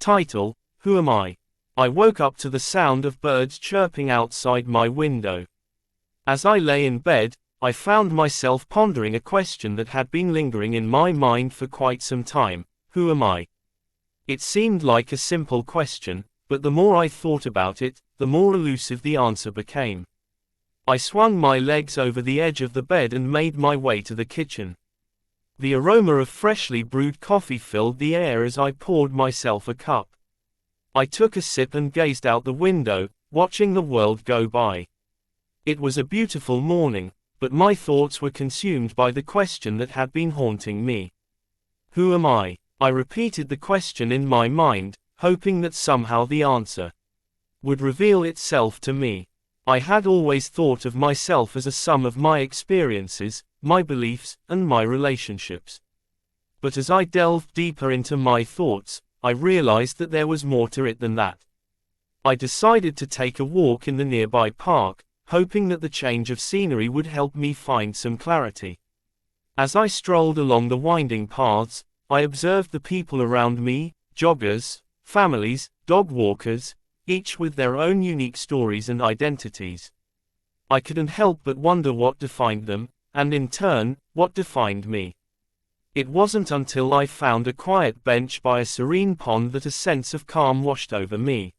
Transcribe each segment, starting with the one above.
Title: Who am I? I woke up to the sound of birds chirping outside my window. As I lay in bed, I found myself pondering a question that had been lingering in my mind for quite some time: who am I? It seemed like a simple question, but the more I thought about it, the more elusive the answer became. I swung my legs over the edge of the bed and made my way to the kitchen. The aroma of freshly brewed coffee filled the air as I poured myself a cup. I took a sip and gazed out the window, watching the world go by. It was a beautiful morning, but my thoughts were consumed by the question that had been haunting me. Who am I? I repeated the question in my mind, hoping that somehow the answer would reveal itself to me. I had always thought of myself as a sum of my experiences, my beliefs, and my relationships. But as I delved deeper into my thoughts, I realized that there was more to it than that. I decided to take a walk in the nearby park, hoping that the change of scenery would help me find some clarity. As I strolled along the winding paths, I observed the people around me: joggers, families, dog walkers, each with their own unique stories and identities. I couldn't help but wonder what defined them, and in turn, what defined me. It wasn't until I found a quiet bench by a serene pond that a sense of calm washed over me.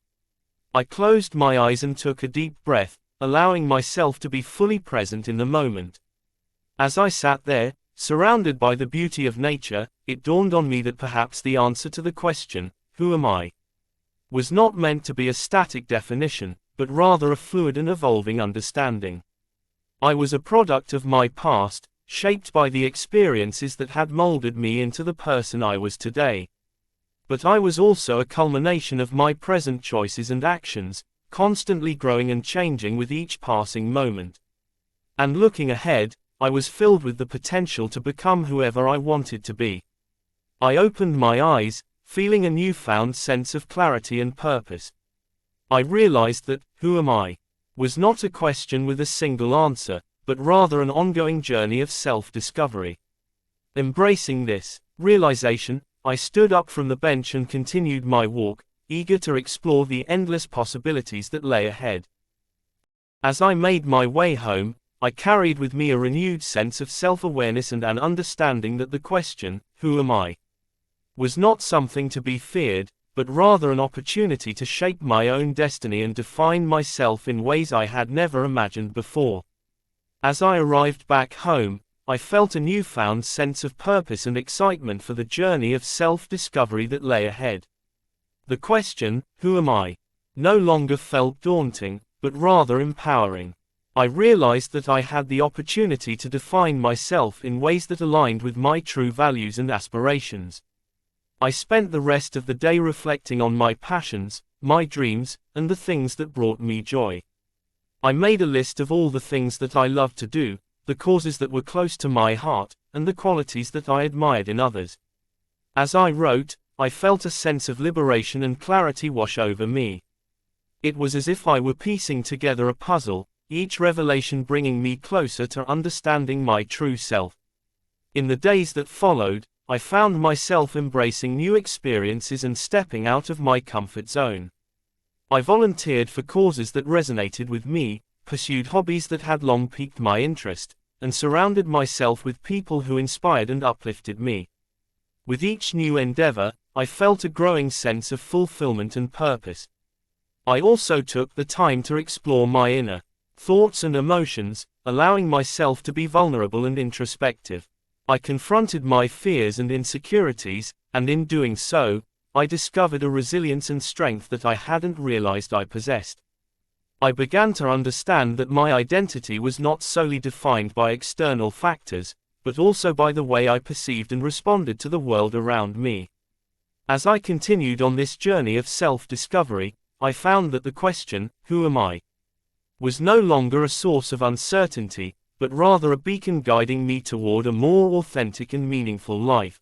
I closed my eyes and took a deep breath, allowing myself to be fully present in the moment. As I sat there, surrounded by the beauty of nature, it dawned on me that perhaps the answer to the question, who am I, was not meant to be a static definition, but rather a fluid and evolving understanding. I was a product of my past, shaped by the experiences that had molded me into the person I was today. But I was also a culmination of my present choices and actions, constantly growing and changing with each passing moment. And looking ahead, I was filled with the potential to become whoever I wanted to be. I opened my eyes, feeling a newfound sense of clarity and purpose. I realized that, who am I, was not a question with a single answer, but rather an ongoing journey of self-discovery. Embracing this realization, I stood up from the bench and continued my walk, eager to explore the endless possibilities that lay ahead. As I made my way home, I carried with me a renewed sense of self-awareness and an understanding that the question, who am I, was not something to be feared, but rather an opportunity to shape my own destiny and define myself in ways I had never imagined before. As I arrived back home, I felt a newfound sense of purpose and excitement for the journey of self-discovery that lay ahead. The question, who am I, no longer felt daunting, but rather empowering. I realized that I had the opportunity to define myself in ways that aligned with my true values and aspirations. I spent the rest of the day reflecting on my passions, my dreams, and the things that brought me joy. I made a list of all the things that I loved to do, the causes that were close to my heart, and the qualities that I admired in others. As I wrote, I felt a sense of liberation and clarity wash over me. It was as if I were piecing together a puzzle, each revelation bringing me closer to understanding my true self. In the days that followed, I found myself embracing new experiences and stepping out of my comfort zone. I volunteered for causes that resonated with me, pursued hobbies that had long piqued my interest, and surrounded myself with people who inspired and uplifted me. With each new endeavor, I felt a growing sense of fulfillment and purpose. I also took the time to explore my inner thoughts and emotions, allowing myself to be vulnerable and introspective. I confronted my fears and insecurities, and in doing so, I discovered a resilience and strength that I hadn't realized I possessed. I began to understand that my identity was not solely defined by external factors, but also by the way I perceived and responded to the world around me. As I continued on this journey of self-discovery, I found that the question, who am I, was no longer a source of uncertainty, but rather a beacon guiding me toward a more authentic and meaningful life.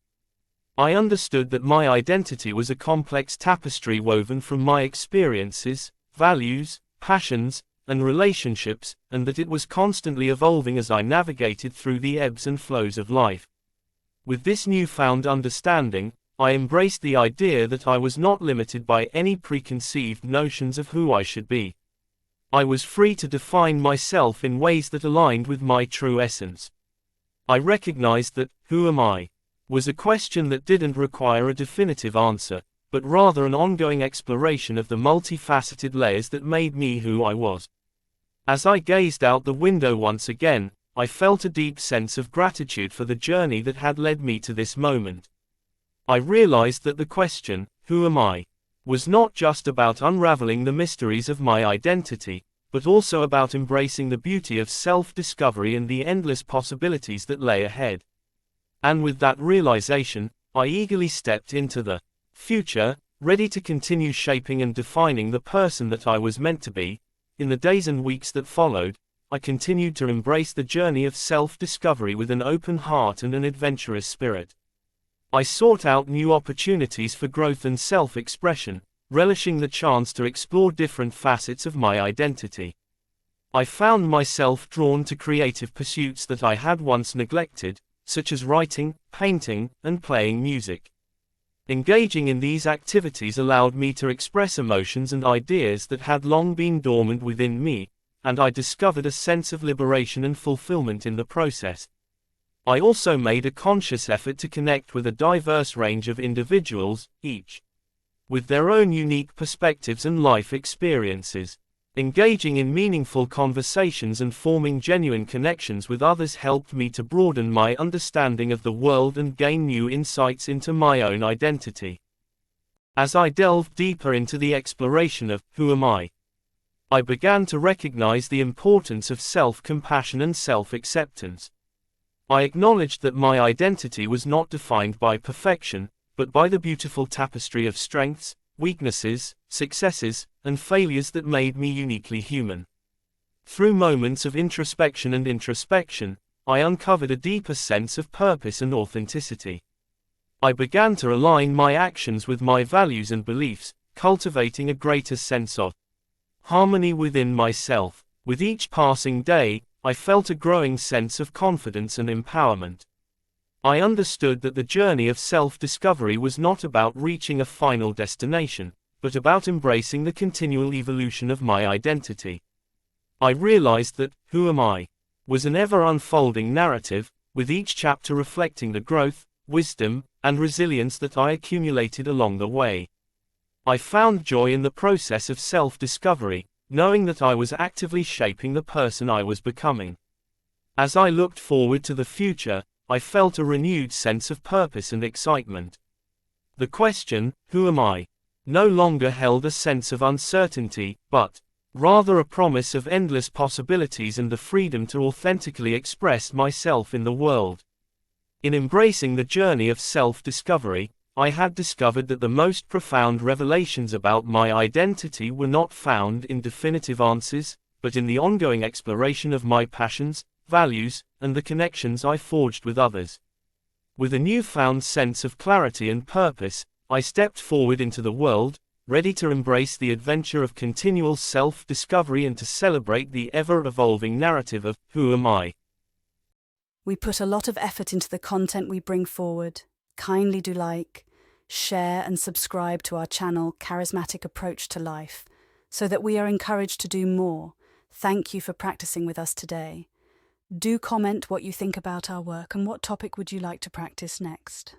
I understood that my identity was a complex tapestry woven from my experiences, values, passions, and relationships, and that it was constantly evolving as I navigated through the ebbs and flows of life. With this newfound understanding, I embraced the idea that I was not limited by any preconceived notions of who I should be. I was free to define myself in ways that aligned with my true essence. I recognized that, who am I? Was a question that didn't require a definitive answer, but rather an ongoing exploration of the multifaceted layers that made me who I was. As I gazed out the window once again, I felt a deep sense of gratitude for the journey that had led me to this moment. I realized that the question, who am I, was not just about unraveling the mysteries of my identity, but also about embracing the beauty of self-discovery and the endless possibilities that lay ahead. And with that realization, I eagerly stepped into the future, ready to continue shaping and defining the person that I was meant to be. In the days and weeks that followed, I continued to embrace the journey of self-discovery with an open heart and an adventurous spirit. I sought out new opportunities for growth and self-expression, relishing the chance to explore different facets of my identity. I found myself drawn to creative pursuits that I had once neglected, such as writing, painting, and playing music. Engaging in these activities allowed me to express emotions and ideas that had long been dormant within me, and I discovered a sense of liberation and fulfillment in the process. I also made a conscious effort to connect with a diverse range of individuals, each with their own unique perspectives and life experiences. Engaging in meaningful conversations and forming genuine connections with others helped me to broaden my understanding of the world and gain new insights into my own identity. As I delved deeper into the exploration of who am I began to recognize the importance of self-compassion and self-acceptance. I acknowledged that my identity was not defined by perfection, but by the beautiful tapestry of strengths, weaknesses, successes, and failures that made me uniquely human. Through moments of introspection, I uncovered a deeper sense of purpose and authenticity. I began to align my actions with my values and beliefs, cultivating a greater sense of harmony within myself. With each passing day, I felt a growing sense of confidence and empowerment. I understood that the journey of self-discovery was not about reaching a final destination, but about embracing the continual evolution of my identity. I realized that, who am I, was an ever-unfolding narrative, with each chapter reflecting the growth, wisdom, and resilience that I accumulated along the way. I found joy in the process of self-discovery, knowing that I was actively shaping the person I was becoming. As I looked forward to the future, I felt a renewed sense of purpose and excitement. The question, who am I, no longer held a sense of uncertainty, but rather a promise of endless possibilities and the freedom to authentically express myself in the world. In embracing the journey of self-discovery, I had discovered that the most profound revelations about my identity were not found in definitive answers, but in the ongoing exploration of my passions, values, and the connections I forged with others. With a newfound sense of clarity and purpose, I stepped forward into the world, ready to embrace the adventure of continual self-discovery and to celebrate the ever-evolving narrative of who am I. We put a lot of effort into the content we bring forward. Kindly do like, share and subscribe to our channel Charismatic Approach to Life, so that we are encouraged to do more. Thank you for practicing with us today. Do comment what you think about our work and what topic would you like to practice next.